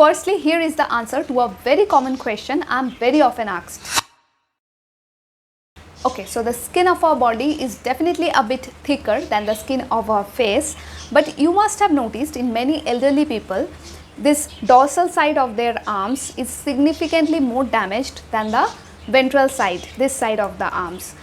Firstly, here is the answer to a very common question I am very often asked. Okay, so the skin of our body is definitely a bit thicker than the skin of our face, but you must have noticed in many elderly people, this dorsal side of their arms is significantly more damaged than the ventral side, this side of the arms,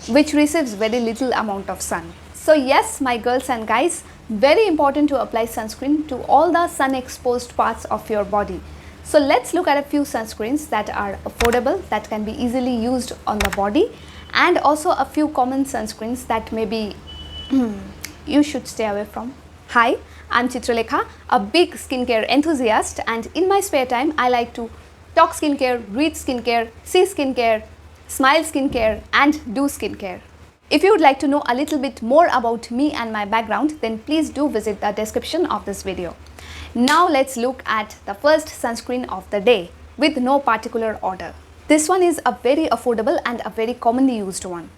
which receives very little amount of sun. So yes, my girls and guys, very important to apply sunscreen to all the sun exposed parts of your body. So let's look at a few sunscreens that are affordable, that can be easily used on the body, and also a few common sunscreens that maybe you should stay away from. Hi, I'm Chitralekha, a big skincare enthusiast, and in my spare time I like to talk skincare, read skincare, see skincare, smile skincare and do skincare. If you would like to know a little bit more about me and my background, then please do visit the description of this video. Now let's look at the first sunscreen of the day with no particular order. This one is a very affordable and a very commonly used one.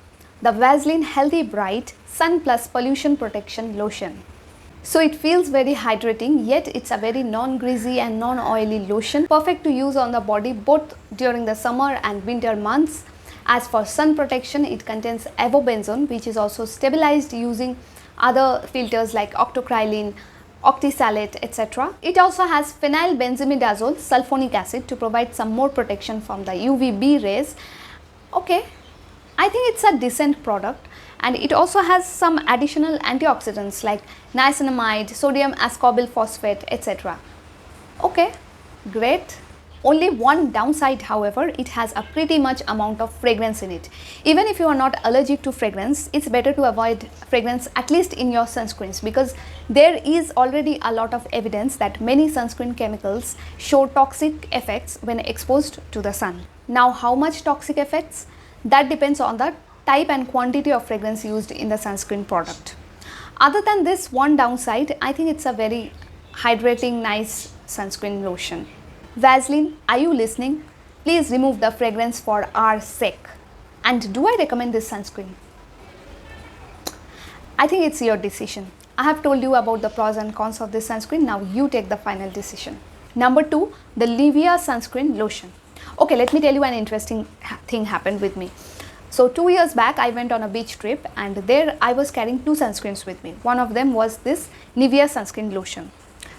The Vaseline Healthy Bright Sun Plus Pollution Protection Lotion. So it feels very hydrating, yet it's a very non-greasy and non-oily lotion, perfect to use on the body both during the summer and winter months. As for sun protection, it contains avobenzone, which is also stabilized using other filters like octocrylene, octisalate, etc. It also has phenylbenzimidazole sulfonic acid to provide some more protection from the UVB rays. Okay, I think it's a decent product, and it also has some additional antioxidants like niacinamide, sodium ascorbyl phosphate, etc. Okay, great. Only one downside, however, it has a pretty much amount of fragrance in it. Even if you are not allergic to fragrance, it's better to avoid fragrance at least in your sunscreens, because there is already a lot of evidence that many sunscreen chemicals show toxic effects when exposed to the sun. Now, how much toxic effects? That depends on the type and quantity of fragrance used in the sunscreen product. Other than this one downside, I think it's a very hydrating, nice sunscreen lotion. Vaseline, are you listening? Please remove the fragrance for our sake. And do I recommend this sunscreen? I think it's your decision. I have told you about the pros and cons of this sunscreen. Now you take the final decision. Number 2, the Nivea sunscreen lotion. Okay, let me tell you an interesting thing happened with me. So 2 years back, I went on a beach trip, and there I was carrying 2 sunscreens with me. One of them was this Nivea sunscreen lotion.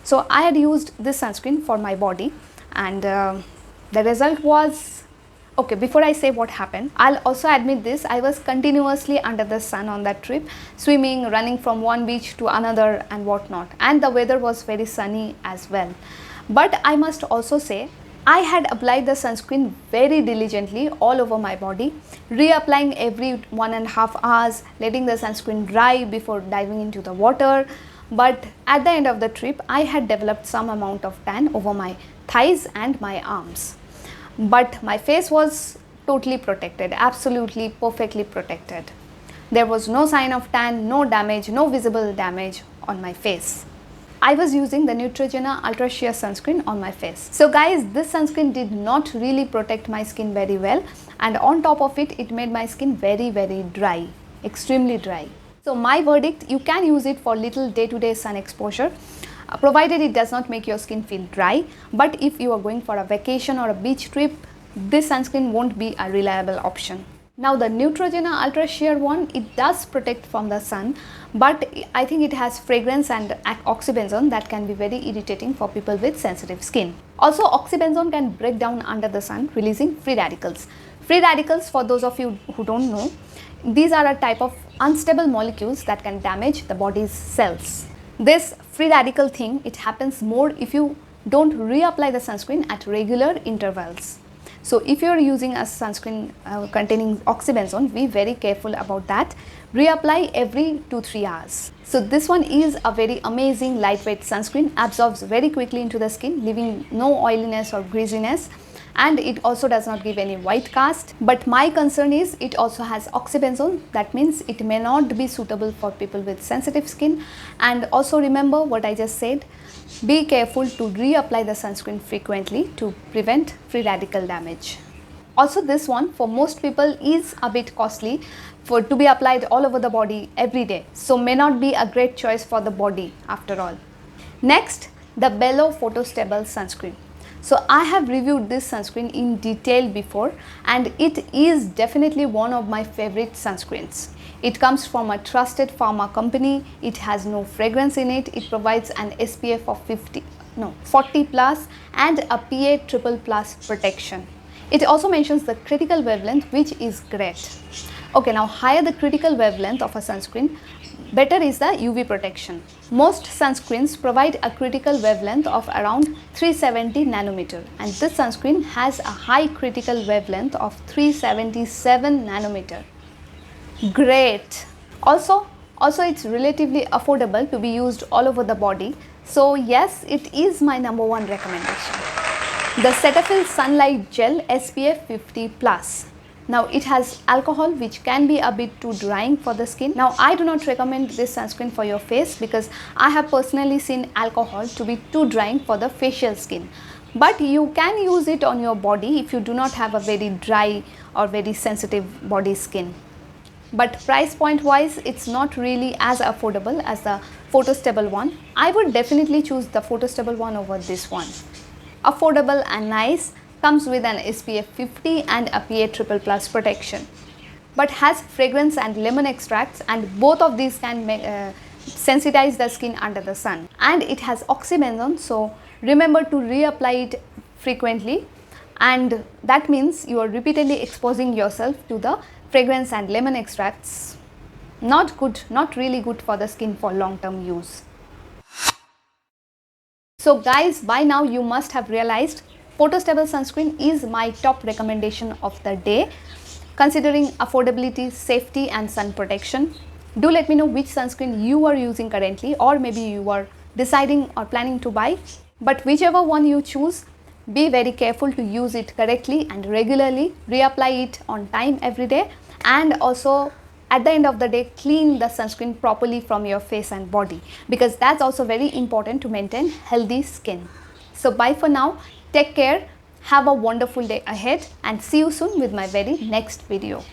So I had used this sunscreen for my body, and the result was, okay, before I say what happened, I'll also admit this, I was continuously under the sun on that trip, swimming, running from one beach to another and whatnot, and the weather was very sunny as well. But I must also say, I had applied the sunscreen very diligently all over my body, reapplying every 1.5 hours, letting the sunscreen dry before diving into the water. But at the end of the trip, I had developed some amount of tan over my thighs and my arms. But my face was totally protected, absolutely perfectly protected. There was no sign of tan, no damage, no visible damage on my face. I was using the Neutrogena Ultra Sheer Sunscreen on my face. So guys, this sunscreen did not really protect my skin very well, and on top of it, it made my skin very dry, extremely dry. So my verdict, you can use it for little day-to-day sun exposure, provided it does not make your skin feel dry. But if you are going for a vacation or a beach trip, this sunscreen won't be a reliable option. Now the Neutrogena Ultra Sheer one, it does protect from the sun, but I think it has fragrance and oxybenzone that can be very irritating for people with sensitive skin. Also, oxybenzone can break down under the sun, releasing free radicals. Free radicals, for those of you who don't know, these are a type of unstable molecules that can damage the body's cells. This free radical thing, it happens more if you don't reapply the sunscreen at regular intervals. So if you are using a sunscreen containing oxybenzone, be very careful about that. Reapply every 2-3 hours. So this one is a very amazing lightweight sunscreen, absorbs very quickly into the skin, leaving no oiliness or greasiness, and it also does not give any white cast. But my concern is it also has oxybenzone. That means it may not be suitable for people with sensitive skin. And also remember what I just said, be careful to reapply the sunscreen frequently to prevent free radical damage. Also, this one for most people is a bit costly to be applied all over the body every day, so may not be a great choice for the body after all. Next, the Bello Photostable sunscreen. So I have reviewed this sunscreen in detail before, and it is definitely one of my favorite sunscreens. It comes from a trusted pharma company. It has no fragrance in it. It provides an SPF of 40 plus and a PA triple plus protection. It also mentions the critical wavelength, which is great. Okay, now higher the critical wavelength of a sunscreen, better is the UV protection. Most sunscreens provide a critical wavelength of around 370 nanometer, and this sunscreen has a high critical wavelength of 377 nanometer. Great. Also it's relatively affordable to be used all over the body. So yes, it is my number one recommendation. The Cetaphil Sunlight Gel SPF 50 plus. Now it has alcohol, which can be a bit too drying for the skin. Now I do not recommend this sunscreen for your face because I have personally seen alcohol to be too drying for the facial skin. But you can use it on your body if you do not have a very dry or very sensitive body skin. But price point wise, it's not really as affordable as the Photostable one. I would definitely choose the Photostable one over this one. Affordable and nice, comes with an SPF 50 and a PA triple plus protection, but has fragrance and lemon extracts, and both of these can sensitize the skin under the sun. And it has oxybenzone, so remember to reapply it frequently, and that means you are repeatedly exposing yourself to the fragrance and lemon extracts. Not good, not really good for the skin for long-term use. So guys, by now you must have realized Photostable sunscreen is my top recommendation of the day, considering affordability, safety and sun protection. Do let me know which sunscreen you are using currently, or maybe you are deciding or planning to buy. But whichever one you choose, be very careful to use it correctly and regularly. Reapply it on time every day, and also at the end of the day, clean the sunscreen properly from your face and body, because that's also very important to maintain healthy skin. So bye for now, take care, have a wonderful day ahead, and see you soon with my very next video.